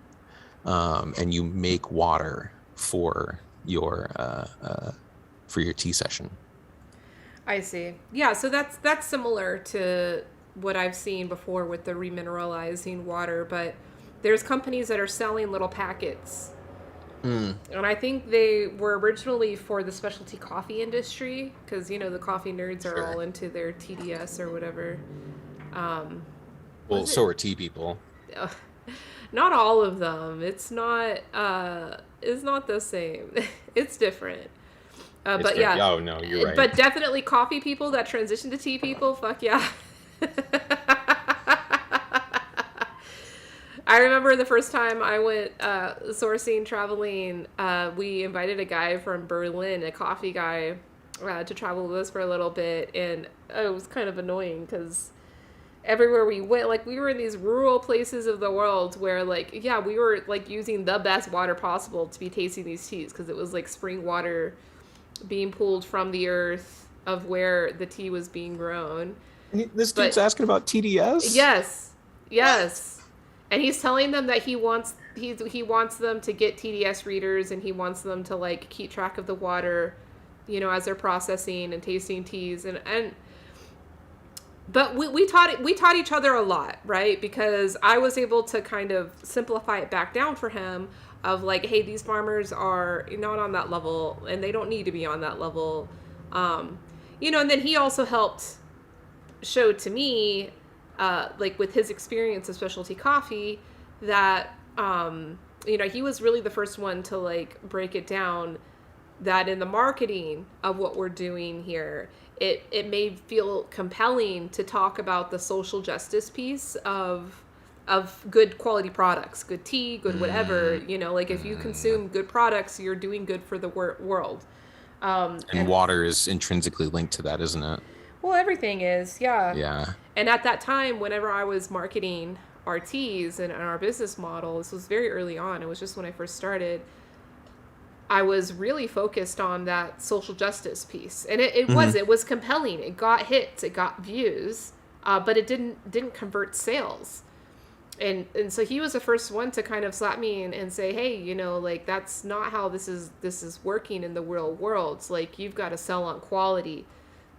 and you make water for your tea session. I see. Yeah, so that's similar to what I've seen before with the remineralizing water, but there's companies that are selling little packets. Mm. And I think they were originally for the specialty coffee industry because, the coffee nerds are all Sure. into their TDS or whatever. Well, Was so it? are tea people. Not all of them. It's not the same. It's different. It's But very, yeah, oh no, you're right. but definitely coffee people that transition to tea people. Fuck yeah. I remember the first time I went sourcing, traveling, we invited a guy from Berlin, a coffee guy, to travel with us for a little bit. And it was kind of annoying because everywhere we went, like we were in these rural places of the world where like, yeah, we were like using the best water possible to be tasting these teas because it was like spring water being pulled from the earth of where the tea was being grown. This dude's But asking about TDS? yes, What? yes. And he's telling them that he wants them to get TDS readers and he wants them to like keep track of the water, as they're processing and tasting teas and but we taught each other a lot, right? Because I was able to kind of simplify it back down for him of like, hey, these farmers are not on that level and they don't need to be on that level. And then he also helped show to me, like with his experience of specialty coffee, that he was really the first one to like break it down that in the marketing of what we're doing here, it may feel compelling to talk about the social justice piece of good quality products, good tea, good whatever. Like if you consume good products, you're doing good for the world. And And water is intrinsically linked to that, isn't it? well, everything is, yeah. Yeah. And at that time, whenever I was marketing our teas and our business model, this was very early on. It was just when I first started. I was really focused on that social justice piece, and Hmm. it was compelling. It got hits, it got views, but it didn't convert sales. And so he was the first one to kind of slap me and say, hey, like that's not how this is working in the real world. It's like you've got to sell on quality.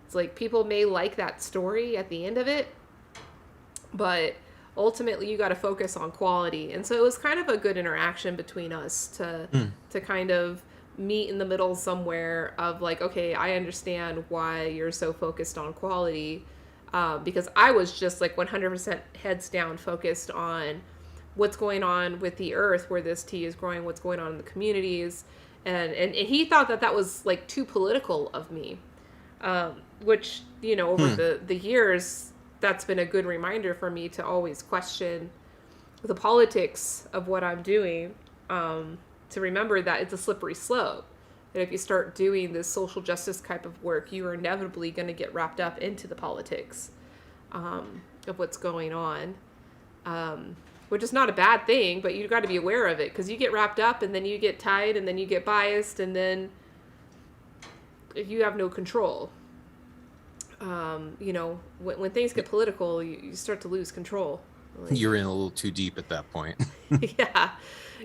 It's like people may like that story at the end of it, but ultimately you got to focus on quality. And so it was kind of a good interaction between us to kind of meet in the middle somewhere of like, okay, I understand why you're so focused on quality, because I was just like 100% heads down focused on what's going on with the earth where this tea is growing, what's going on in the communities. And he thought that that was like too political of me, which, over Hmm. the years, that's been a good reminder for me to always question the politics of what I'm doing, to remember that it's a slippery slope. That if you start doing this social justice type of work, you are inevitably going to get wrapped up into the politics, of what's going on, which is not a bad thing, but you've got to be aware of it because you get wrapped up and then you get tied and then you get biased and then you have no control. When things get political, you start to lose control. Like, You're in a little too deep at that point. yeah,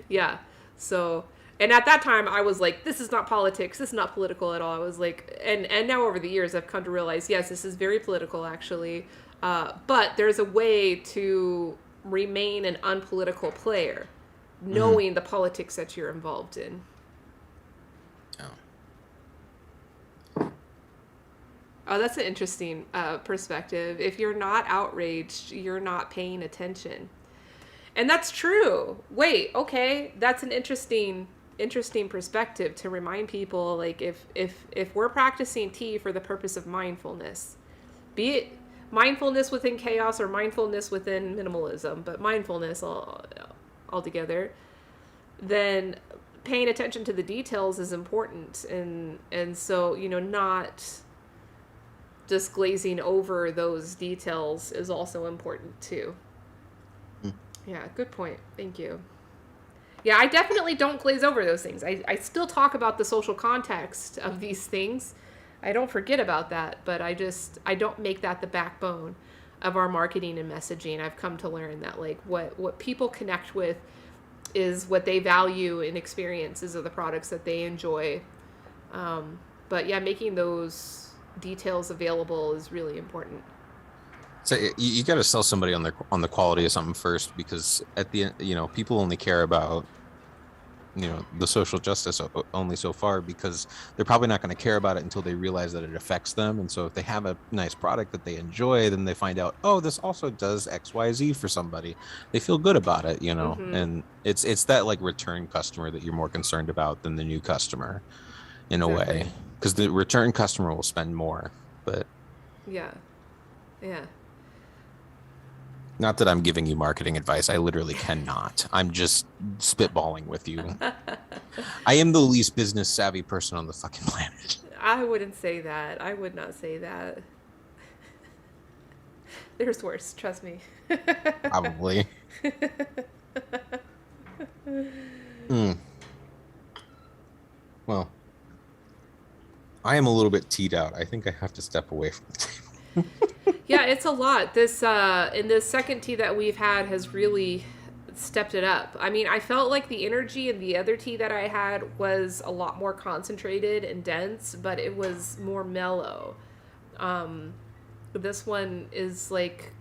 yeah. So, and at that time, I was like, this is not politics. This is not political at all. I was like, and now over the years, I've come to realize, yes, this is very political, actually. But there's a way to remain an unpolitical player, Hmm. knowing the politics that you're involved in. Oh. Oh, that's an interesting perspective. If you're not outraged, you're not paying attention. And that's true. Wait, okay, that's an interesting perspective to remind people like if we're practicing tea for the purpose of mindfulness, be it mindfulness within chaos or mindfulness within minimalism, but mindfulness altogether, then paying attention to the details is important, and so not just glazing over those details is also important too. Yeah, good point. Thank you. Yeah, I definitely don't glaze over those things. I still talk about the social context of these things. I don't forget about that, but I don't make that the backbone of our marketing and messaging. I've come to learn that like what people connect with is what they value in experiences of the products that they enjoy. But yeah, making those details available is really important. So you got to sell somebody on the quality of something first, because at the end, people only care about the social justice only so far, because they're probably not going to care about it until they realize that it affects them. And so if they have a nice product that they enjoy, then they find out, oh, this also does XYZ for somebody. They feel good about it, Mm-hmm. and it's that like return customer that you're more concerned about than the new customer in a way, Exactly. because the return customer will spend more. But Yeah. Yeah. not that I'm giving you marketing advice. I literally cannot. I'm just spitballing with you. I am the least business savvy person on the fucking planet. I wouldn't say that. I would not say that. There's worse, trust me. Probably. Mm. Well, I am a little bit teed out. I think I have to step away from the table. Yeah, it's a lot. This in this second tea that we've had has really stepped it up. I mean, I felt like the energy in the other tea that I had was a lot more concentrated and dense, but it was more mellow. Um, this one is like,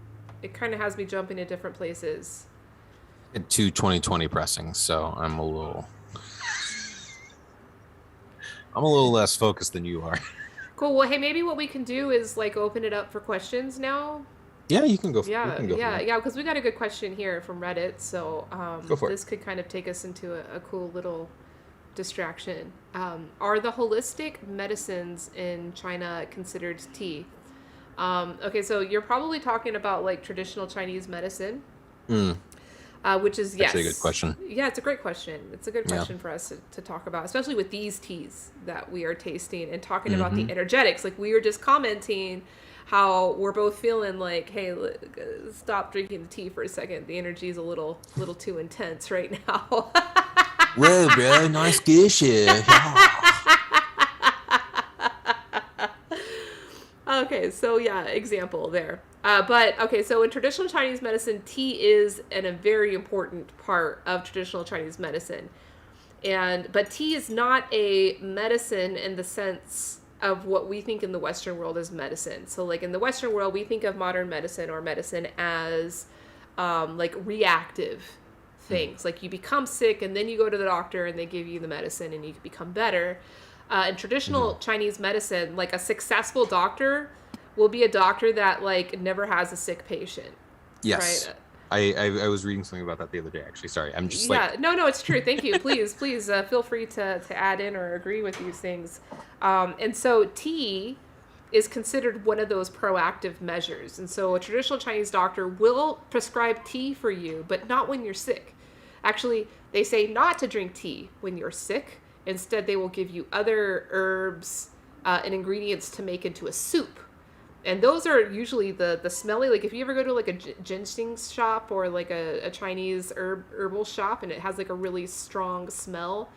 it kind of has me jumping to different places. Had two 2020 pressings, so I'm a little less focused than you are. Cool. Well, hey, maybe what we can do is like open it up for questions now. Yeah, you can go. We Yeah, can go for yeah, that. yeah. Because we got a good question here from Reddit, so Go for it. this could kind of take us into a cool little distraction. Are the holistic medicines in China considered tea? Okay, so you're probably talking about like traditional Chinese medicine, Mm, which is actually, a good yes. question. Yeah, it's a great question. It's a good Yeah. question for us to talk about, especially with these teas that we are tasting and talking about the Hmm. energetics. Like we were just commenting how we're both feeling like, hey, stop drinking the tea for a second. The energy is a little too intense right now. Whoa, bro! Nice Gushu. Yeah. Okay, so yeah, example there. But okay, so in traditional Chinese medicine, tea is a very important part of traditional Chinese medicine. But tea is not a medicine in the sense of what we think in the Western world as medicine. So like in the Western world, we think of modern medicine or medicine as like reactive Mm, things. Like you become sick and then you go to the doctor and they give you the medicine and you become better. In traditional mhm. Chinese medicine, like a successful doctor will be a doctor that like never has a sick patient, right? Yes. I was reading something about that the other day. Actually, sorry. I'm just like, Yeah, no, it's true. Thank you. Please feel free to add in or agree with these things. And so tea is considered one of those proactive measures. And so a traditional Chinese doctor will prescribe tea for you, but not when you're sick. Actually, they say not to drink tea when you're sick. Instead, they will give you other herbs and ingredients to make into a soup. And those are usually the smelly, like if you ever go to like a ginseng shop or like a Chinese herbal shop and it has like a really strong smell,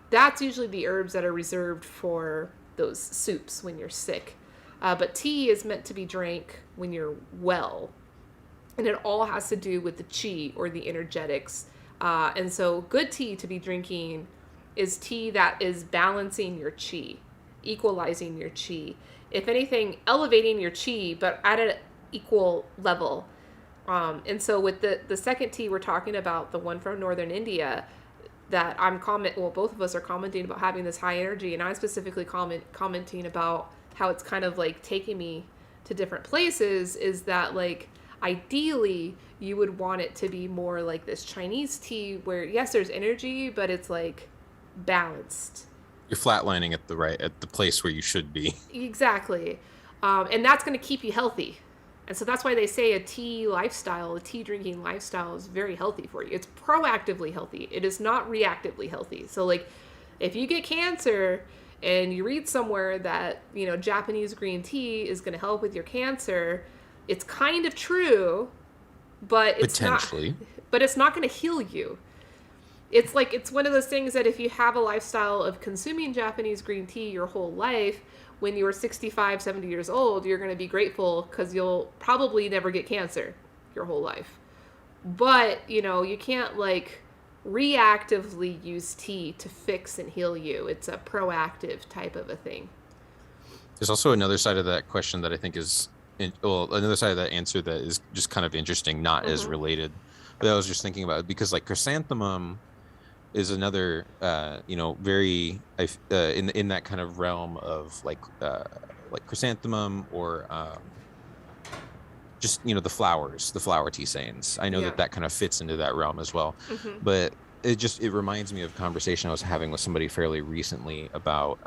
that's usually the herbs that are reserved for those soups when you're sick. But tea is meant to be drank when you're well, and it all has to do with the qi or the energetics. And so, good tea to be drinking is tea that is balancing your qi, equalizing your qi. If anything, elevating your qi, but at an equal level. And so, with the second tea we're talking about, the one from Northern India, that well, both of us are commenting about having this high energy, and I'm specifically commenting about how it's kind of like taking me to different places. Is that like ideally you would want it to be more like this Chinese tea where yes, there's energy, but it's like balanced. you're flatlining at the place where you should be. Exactly. And that's going to keep you healthy. And so that's why they say a tea drinking lifestyle is very healthy for you. It's proactively healthy. It is not reactively healthy. So like if you get cancer and you read somewhere that, Japanese green tea is going to help with your cancer, it's kind of true, but Potentially. it's not going to heal you. It's like it's one of those things that if you have a lifestyle of consuming Japanese green tea your whole life, when you're 65, 70 years old, you're going to be grateful because you'll probably never get cancer your whole life. But, you can't like reactively use tea to fix and heal you. It's a proactive type of a thing. There's also another side of that question that I think well, another side of that answer that is just kind of interesting, not as Mm-hmm. related. But I was just thinking about it because like chrysanthemum, is another very in that kind of realm of like chrysanthemum or just the flowers, the flower tisanes. I know Yeah. that that kind of fits into that realm as well, Mm-hmm. but it reminds me of a conversation I was having with somebody fairly recently about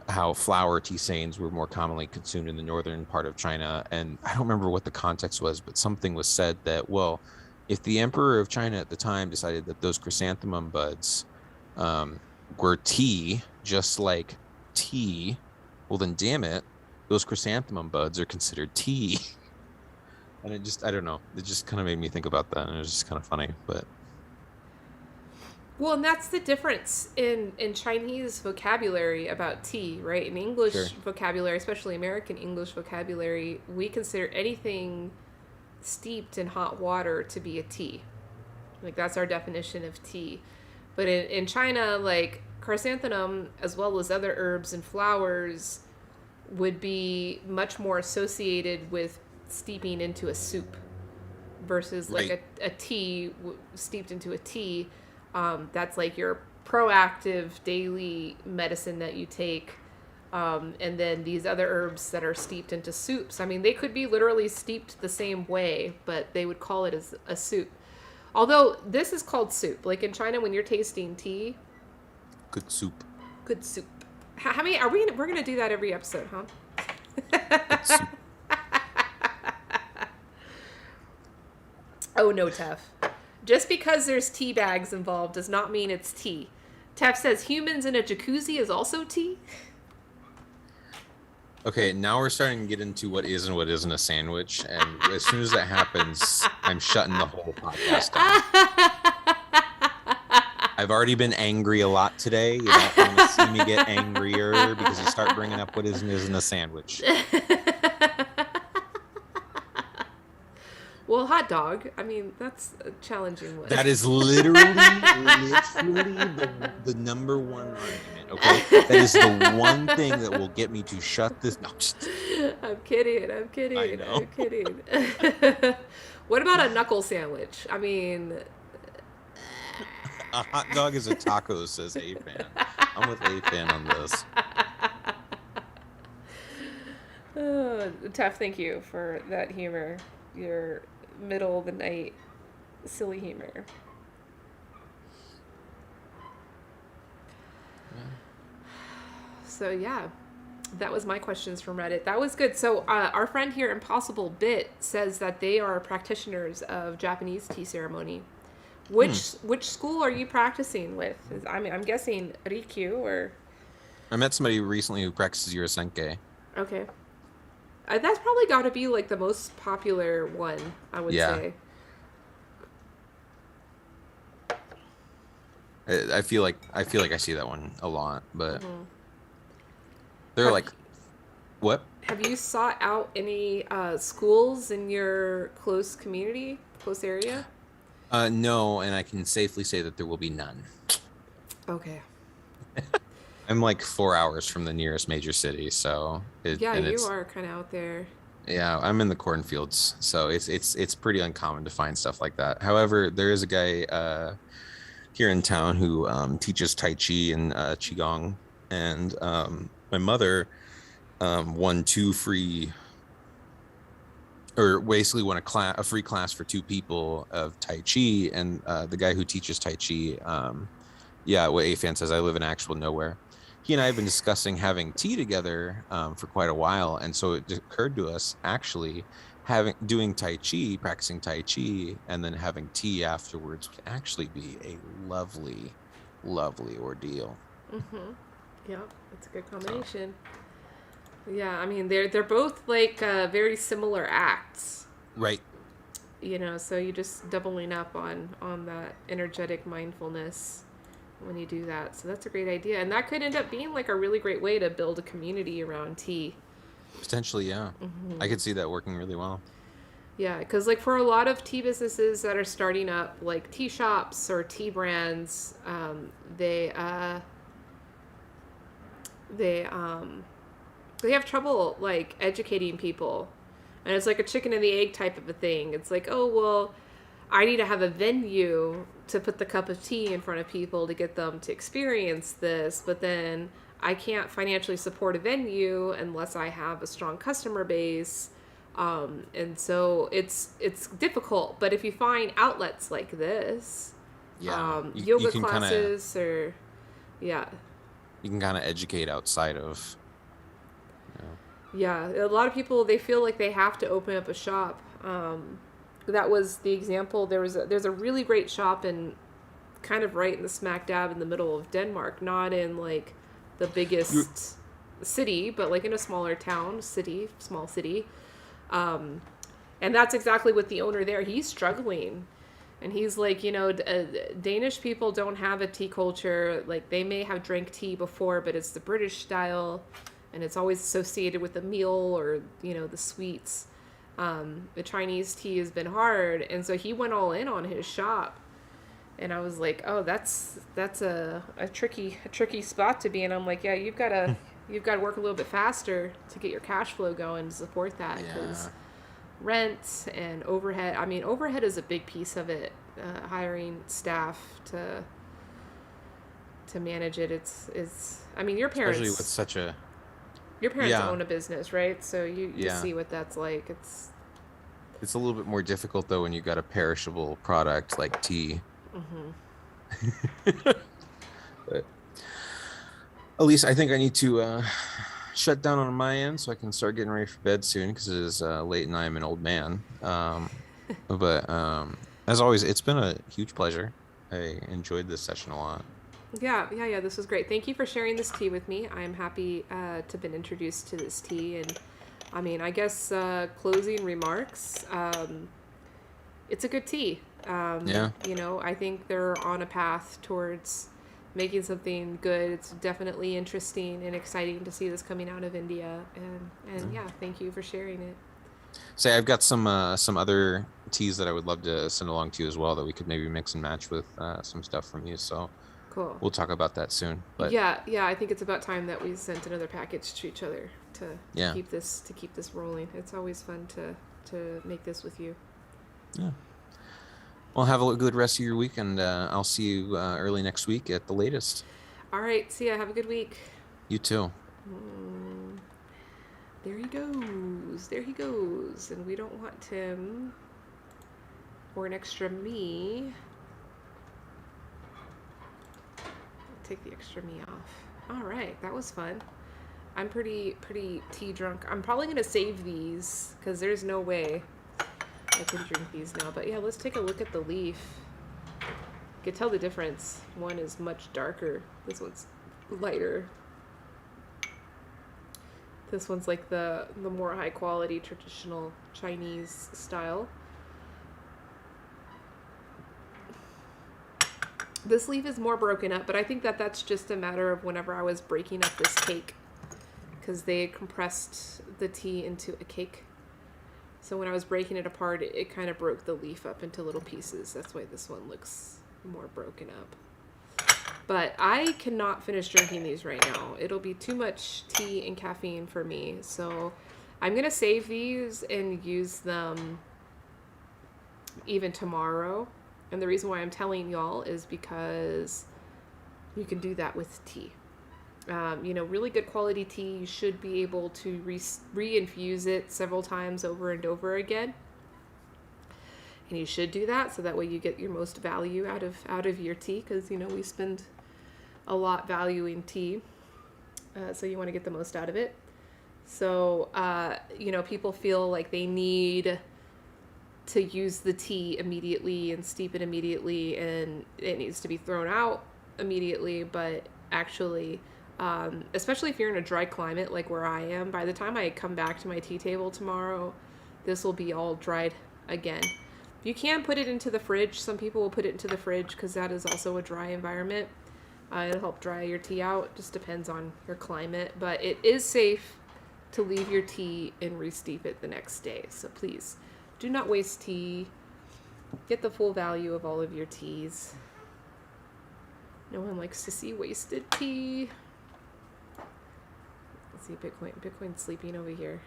how flower tisanes were more commonly consumed in the northern part of China. And I don't remember what the context was, but something was said that, well, if the emperor of China at the time decided that those chrysanthemum buds um, were tea, just like tea, well, then damn it, those chrysanthemum buds are considered tea. And I don't know, it just kind of made me think about that. And it was just kind of funny, but Well, and that's the difference in Chinese vocabulary about tea, right? In English sure. vocabulary, especially American English vocabulary, we consider anything steeped in hot water to be a tea. Like, that's our definition of tea. But in China, like, chrysanthemum, as well as other herbs and flowers, would be much more associated with steeping into a soup versus like Right. a tea steeped into a tea. That's like your proactive daily medicine that you take. And then these other herbs that are steeped into soups. I mean, they could be literally steeped the same way, but they would call it as a soup. Although this is called soup. Like in China, when you're tasting tea, Good soup. good soup. How many are we? We're gonna do that every episode, huh? Good soup. Oh no, Tef. Just because there's tea bags involved does not mean it's tea. Tef says humans in a jacuzzi is also tea. Okay, now we're starting to get into what is and what isn't a sandwich, and as soon as that happens, I'm shutting the whole podcast down. I've already been angry a lot today. You don't want to see me get angrier because you start bringing up what is and isn't a sandwich. Well, hot dog. I mean, that's a challenging one. That is literally the number one argument, okay? That is the one thing that will get me to shut this. No, I'm kidding. I'm kidding. I know. I'm kidding. What about a knuckle sandwich? I mean, A hot dog is a taco, says A-Fan. I'm with A-Fan on this. Tough. Thank you for that humor. Your middle of the night silly humor. So yeah, that was my questions from Reddit. That was good. So our friend here, Impossible Bit, says that they are practitioners of Japanese tea ceremony. Which school are you practicing with? I mean, I'm guessing Rikyu or. I met somebody recently who practices Urasenke. Okay. That's probably got to be like the most popular one, I would Yeah. say. I feel like I see that one a lot, but they're Have, like, what? have you sought out any schools in your close community, close area? No, and I can safely say that there will be none. Okay. I'm like 4 hours from the nearest major city, so Yeah, you it's are kind of out there. yeah, I'm in the cornfields, so it's pretty uncommon to find stuff like that. However, there is a guy here in town who teaches Tai Chi and Qigong, and my mother won two free, or basically won a free class for two people of Tai Chi, and the guy who teaches Tai Chi, yeah, what A-Fan says, I live in actual nowhere. He and I have been discussing having tea together for quite a while, and so it occurred to us actually doing Tai Chi, practicing Tai Chi, and then having tea afterwards would actually be a lovely, lovely ordeal. Mm-hmm. Yeah, it's a good combination. Yeah, I mean they're both like very similar acts. Right. You know, so you're just doubling up on that energetic mindfulness when you do that. So that's a great idea, and that could end up being like a really great way to build a community around tea. Potentially, yeah. I could see that working really well. Yeah, because like for a lot of tea businesses that are starting up, like tea shops or tea brands, they have trouble like educating people, and it's like a chicken and the egg type of a thing. It's like, oh well, I need to have a venue to put the cup of tea in front of people to get them to experience this, but then I can't financially support a venue unless I have a strong customer base. And so it's difficult, but if you find outlets like this, Yeah, you yoga can kind of classes or, yeah. you can kind of educate outside of, you know. Yeah, a lot of people, they feel like they have to open up a shop. That was the example. There's a really great shop in kind of right in the smack dab in the middle of Denmark, not in like the biggest city, but like in a smaller town, small city. And that's exactly what the owner there, he's struggling. And he's like, Danish people don't have a tea culture. Like, they may have drank tea before, but it's the British style, and it's always associated with a meal or, the sweets. The Chinese tea has been hard, and so he went all in on his shop. And I was like, oh, that's a tricky spot to be in. I'm like, yeah, you've got to work a little bit faster to get your cash flow going to support that, because rent and overhead. I mean, overhead is a big piece of it. Hiring staff to manage it. It's. I mean, your parents. Especially with such a. Your parents own a business, right? So you Yeah. see what that's like. It's a little bit more difficult though when you got a perishable product like tea. But at least I think I need to shut down on my end so I can start getting ready for bed soon, because it is late and I am an old man. But as always, it's been a huge pleasure. I enjoyed this session a lot. Yeah. This was great. Thank you for sharing this tea with me. I'm happy to have been introduced to this tea. And I mean, I guess closing remarks. It's a good tea. I think they're on a path towards making something good. It's definitely interesting and exciting to see this coming out of India. And yeah, thank you for sharing it. Say, I've got some other teas that I would love to send along to you as well, that we could maybe mix and match with some stuff from you. So cool. We'll talk about that soon. But yeah, I think it's about time that we sent another package to each other to keep this rolling. It's always fun to make this with you. Yeah. Well, have a good rest of your week, and I'll see you early next week at the latest. All right. See ya. Have a good week. You too. There he goes. And we don't want him or an extra me. Take the extra me off. All right. That was fun. I'm pretty tea drunk. I'm probably going to save these because there's no way I can drink these now. But yeah, let's take a look at the leaf. You can tell the difference. One is much darker. This one's lighter. This one's like the more high quality traditional Chinese style. This leaf is more broken up, but I think that's just a matter of whenever I was breaking up this cake, because they compressed the tea into a cake. So when I was breaking it apart, it kind of broke the leaf up into little pieces. That's why this one looks more broken up. But I cannot finish drinking these right now. It'll be too much tea and caffeine for me. So I'm going to save these and use them even tomorrow. And the reason why I'm telling y'all is because you can do that with tea. Really good quality tea, you should be able to re-infuse it several times over and over again. And you should do that so that way you get your most value out of your tea, because, we spend a lot valuing tea. So you want to get the most out of it. So, people feel like they need to use the tea immediately and steep it immediately, and it needs to be thrown out immediately. But actually, especially if you're in a dry climate like where I am, by the time I come back to my tea table tomorrow, this will be all dried again. You can put it into the fridge. Some people will put it into the fridge because that is also a dry environment. It'll help dry your tea out. Just depends on your climate. But it is safe to leave your tea and re-steep it the next day. So please, do not waste tea. Get the full value of all of your teas. No one likes to see wasted tea. Let's see, Bitcoin's sleeping over here.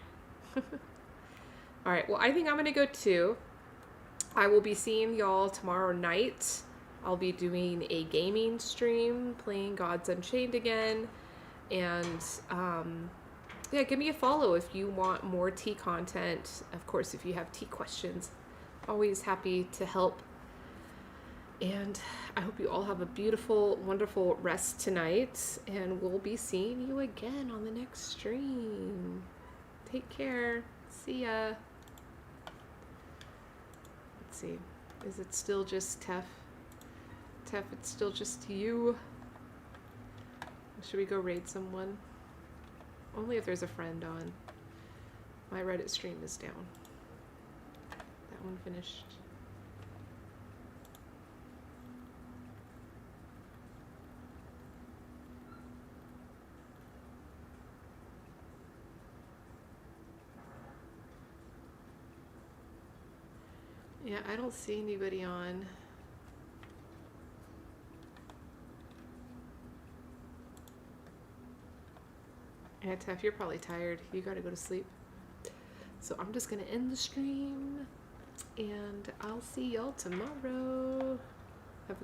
All right, well, I think I'm going to go too. I will be seeing y'all tomorrow night. I'll be doing a gaming stream, playing Gods Unchained again. And yeah, give me a follow if you want more tea content. Of course, if you have tea questions, always happy to help. And I hope you all have a beautiful, wonderful rest tonight. And we'll be seeing you again on the next stream. Take care. See ya. Let's see. Is it still just Tef? Tef, it's still just you. Should we go raid someone? Only if there's a friend on. My Reddit stream is down. That one finished. Yeah, I don't see anybody on. Yeah, Tef, you're probably tired. You gotta go to sleep. So I'm just gonna end the stream, and I'll see y'all tomorrow. Have a good